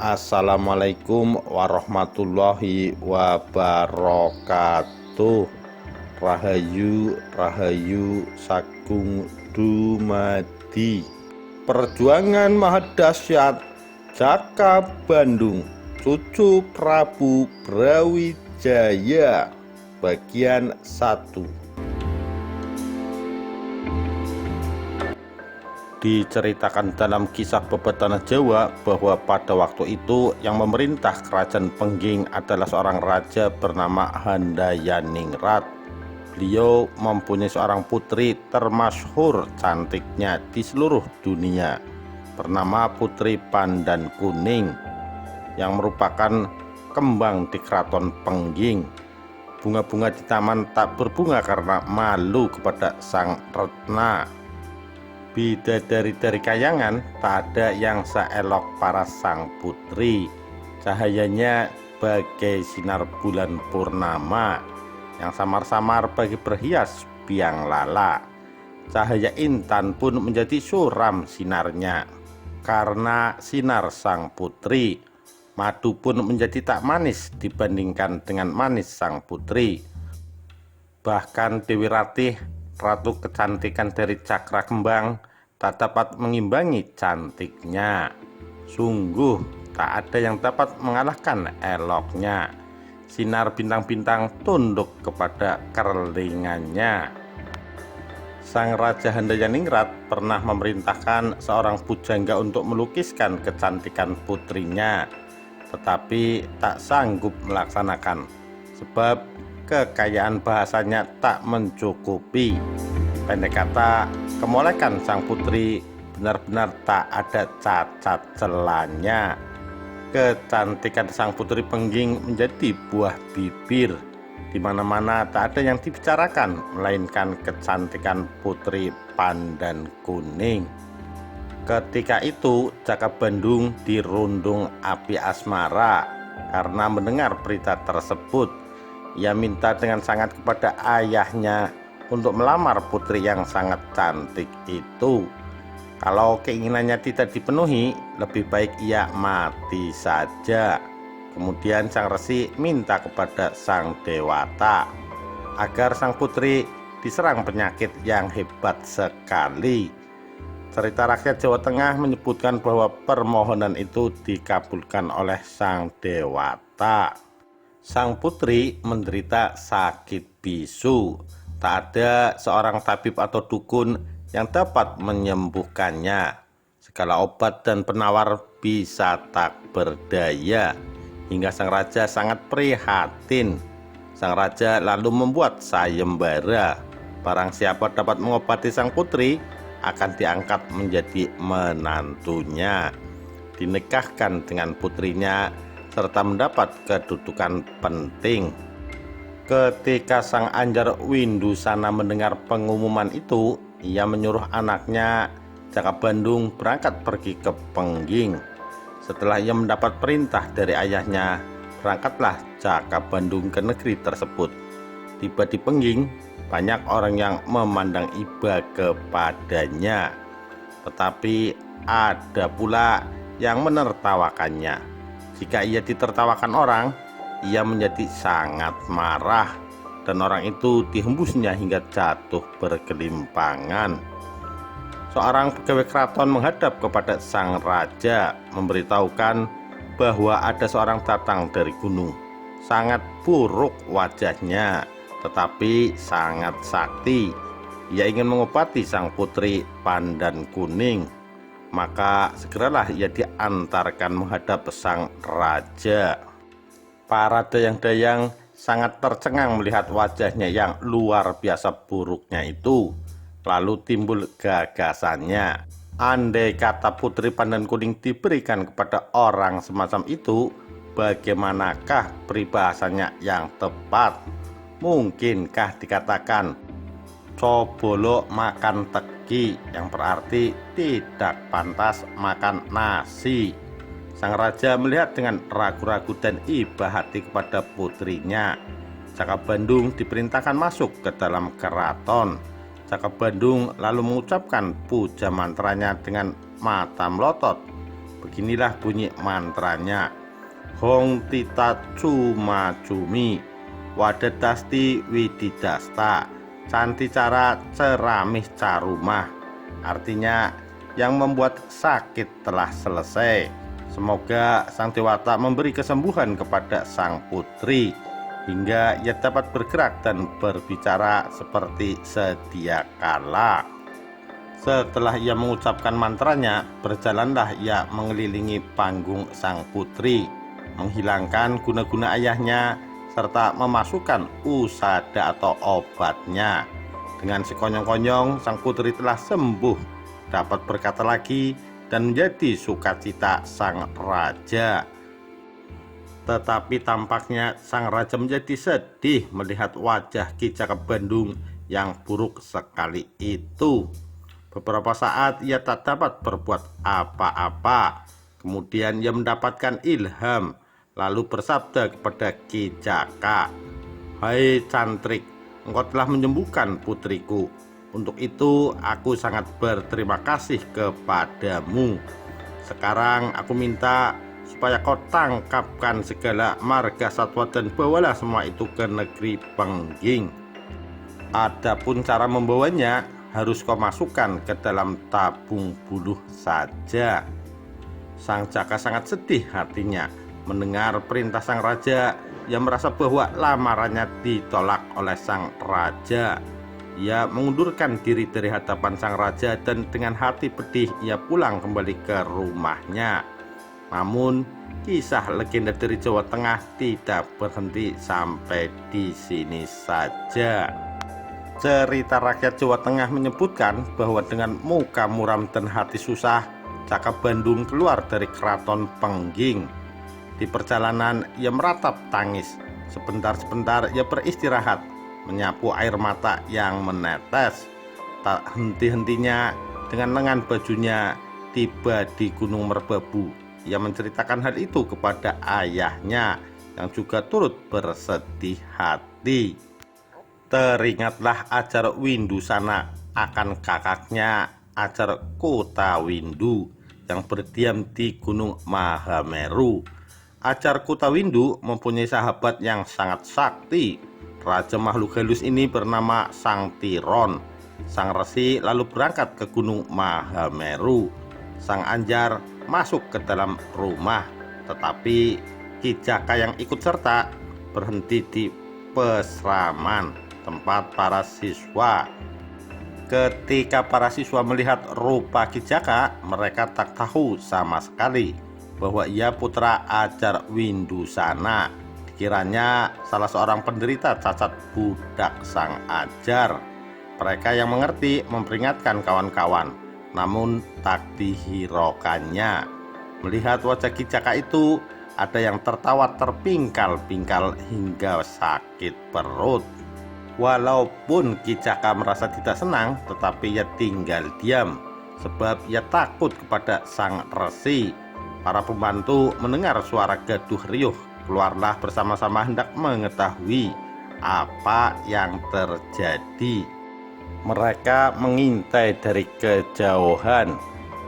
Assalamualaikum warahmatullahi wabarakatuh. Rahayu Rahayu Sagung Dumadi. Perjuangan Mahadasyat Jaka Bandung, cucu Prabu Brawijaya, bagian 1. Diceritakan dalam kisah Bebetanah Jawa bahwa pada waktu itu yang memerintah kerajaan Pengging adalah seorang raja bernama Handayaningrat. Beliau mempunyai seorang putri termasyhur cantiknya di seluruh dunia, bernama Putri Pandan Kuning, yang merupakan kembang di keraton Pengging. Bunga-bunga di taman tak berbunga karena malu kepada sang Retna. Bidadari dari kayangan tak ada yang seelok para sang putri. Cahayanya bagai sinar bulan purnama yang samar-samar bagi berhias biang lala. Cahaya intan pun menjadi suram sinarnya karena sinar sang putri. Madu pun menjadi tak manis dibandingkan dengan manis sang putri. Bahkan Dewi Ratih, ratu kecantikan dari cakra kembang, tak dapat mengimbangi cantiknya. Sungguh tak ada yang dapat mengalahkan eloknya. Sinar bintang-bintang tunduk kepada kerlingannya. Sang Raja Handayaningrat pernah memerintahkan seorang pujangga untuk melukiskan kecantikan putrinya, tetapi tak sanggup melaksanakan sebab kekayaan bahasanya tak mencukupi. Pendek kata, kemolekan sang putri benar-benar tak ada cacat celanya. Kecantikan sang putri Pengging menjadi buah bibir. Di mana-mana tak ada yang dibicarakan melainkan kecantikan Putri Pandan Kuning. Ketika itu Jaka Bandung dirundung api asmara karena mendengar berita tersebut. Ia minta dengan sangat kepada ayahnya untuk melamar putri yang sangat cantik itu. Kalau keinginannya tidak dipenuhi, lebih baik ia mati saja. Kemudian sang resi minta kepada sang dewata agar sang putri diserang penyakit yang hebat sekali. Cerita rakyat Jawa Tengah menyebutkan bahwa permohonan itu dikabulkan oleh sang dewata. Sang putri menderita sakit bisu. Tak ada seorang tabib atau dukun yang dapat menyembuhkannya. Segala obat dan penawar bisa tak berdaya, hingga sang raja sangat prihatin. Sang raja lalu membuat sayembara. Barang siapa dapat mengobati sang putri akan diangkat menjadi menantunya, dinikahkan dengan putrinya, serta mendapat kedudukan penting. Ketika sang Anjar Windusana mendengar pengumuman itu, ia menyuruh anaknya Jaka Bandung berangkat pergi ke Pengging. Setelah ia mendapat perintah dari ayahnya, berangkatlah Jaka Bandung ke negeri tersebut. Tiba di Pengging, banyak orang yang memandang iba kepadanya, tetapi ada pula yang menertawakannya. Jika ia ditertawakan orang, ia menjadi sangat marah, dan orang itu dihembusnya hingga jatuh bergelimpangan. Seorang pegawai keraton menghadap kepada sang raja, memberitahukan bahwa ada seorang datang dari gunung. Sangat buruk wajahnya, tetapi sangat sakti. Ia ingin mengobati sang putri Pandan Kuning. Maka segeralah ia diantarkan menghadap sang raja. Para dayang-dayang sangat tercengang melihat wajahnya yang luar biasa buruknya itu. Lalu timbul gagasannya, andai kata Putri Pandan Kuning diberikan kepada orang semacam itu, bagaimanakah peribahasanya yang tepat? Mungkinkah dikatakan cobolo makan teki, yang berarti tidak pantas makan nasi? Sang raja melihat dengan ragu-ragu dan iba hati kepada putrinya. Jaka Bandung diperintahkan masuk ke dalam keraton. Jaka Bandung lalu mengucapkan puja mantranya dengan mata melotot. Beginilah bunyi mantranya. Hong tita cuma cumi, wadadasti wididasta, canti cara ceramih carumah. Artinya, yang membuat sakit telah selesai. Semoga Sang Dewata memberi kesembuhan kepada sang putri, hingga ia dapat bergerak dan berbicara seperti sedia kala. Setelah ia mengucapkan mantranya, berjalanlah ia mengelilingi panggung sang putri, menghilangkan guna-guna ayahnya, serta memasukkan usada atau obatnya. Dengan sekonyong-konyong, sang putri telah sembuh, dapat berkata lagi, dan menjadi sukacita sang raja. Tetapi tampaknya sang raja menjadi sedih melihat wajah Ki Jaka Bandung yang buruk sekali itu. Beberapa saat ia tak dapat berbuat apa-apa. Kemudian ia mendapatkan ilham, lalu bersabda kepada Ki Jaka, "Hai cantrik, engkau telah menyembuhkan putriku. Untuk itu aku sangat berterima kasih kepadamu. Sekarang aku minta supaya kau tangkapkan segala marga satwa dan bawalah semua itu ke negeri Pengging. Adapun cara membawanya harus kau masukkan ke dalam tabung buluh saja." Sang Jaka sangat sedih hatinya mendengar perintah sang raja. Ia merasa bahwa lamarannya ditolak oleh sang raja. Ia mengundurkan diri dari hadapan sang raja dan dengan hati pedih ia pulang kembali ke rumahnya. Namun kisah legenda dari Jawa Tengah tidak berhenti sampai di sini saja. Cerita rakyat Jawa Tengah menyebutkan bahwa dengan muka muram dan hati susah, Jaka Bandung keluar dari keraton Pengging. Di perjalanan ia meratap tangis. Sebentar-sebentar ia beristirahat, menyapu air mata yang menetes. Tak henti-hentinya dengan lengan bajunya tiba di Gunung Merbabu. Ia menceritakan hal itu kepada ayahnya yang juga turut bersedih hati. Teringatlah Ajar Windusana akan kakaknya Ajar Kutawindu yang berdiam di Gunung Mahameru. Ajar Kutawindu mempunyai sahabat yang sangat sakti. Raja makhluk halus ini bernama Sang Tiron. Sang resi lalu berangkat ke Gunung Mahameru. Sang Anjar masuk ke dalam rumah, tetapi Ki Jaka yang ikut serta berhenti di pesraman tempat para siswa. Ketika para siswa melihat rupa Ki Jaka, mereka tak tahu sama sekali bahwa ia putra Ajar Windusana. Dikiranya salah seorang penderita cacat budak sang Ajar. Mereka yang mengerti memperingatkan kawan-kawan, namun tak dihiraukannya. Melihat wajah Ki Jaka itu, ada yang tertawa terpingkal-pingkal hingga sakit perut. Walaupun Ki Jaka merasa tidak senang, tetapi ia tinggal diam, sebab ia takut kepada sang resi. Para pembantu mendengar suara gaduh riuh, keluarlah bersama-sama hendak mengetahui apa yang terjadi. Mereka mengintai dari kejauhan.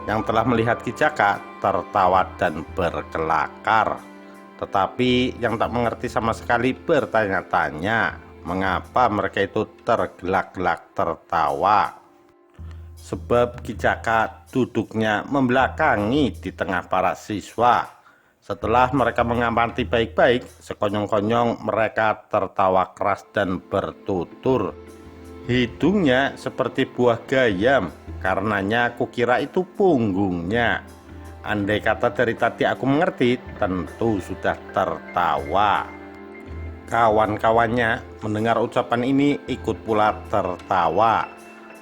Yang telah melihat Ki Jaka tertawa dan berkelakar, tetapi yang tak mengerti sama sekali bertanya-tanya mengapa mereka itu tergelak-gelak tertawa. Sebab Ki Jaka duduknya membelakangi di tengah para siswa. Setelah mereka mengamati baik-baik, sekonyong-konyong mereka tertawa keras dan bertutur. Hidungnya seperti buah gayam, karenanya kukira itu punggungnya. Andai kata dari tadi aku mengerti, tentu sudah tertawa. Kawan-kawannya mendengar ucapan ini ikut pula tertawa.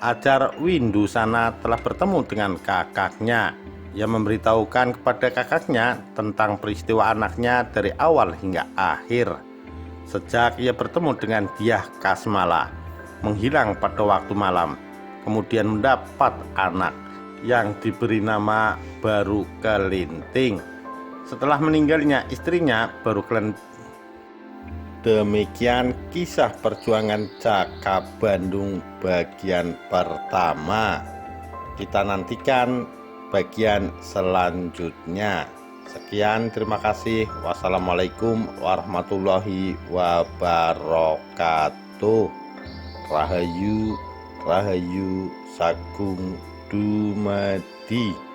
Ajar Windusana telah bertemu dengan kakaknya. Ia memberitahukan kepada kakaknya tentang peristiwa anaknya dari awal hingga akhir. Sejak ia bertemu dengan Dyah Kasmala, menghilang pada waktu malam, kemudian mendapat anak yang diberi nama Baru Kelinting. Setelah meninggalnya istrinya Baru Kelinting. Demikian kisah perjuangan Jaka Bandung bagian pertama. Kita nantikan bagian selanjutnya. Sekian, terima kasih. Wassalamualaikum warahmatullahi wabarakatuh. Rahayu, Rahayu Sagung Dumadi.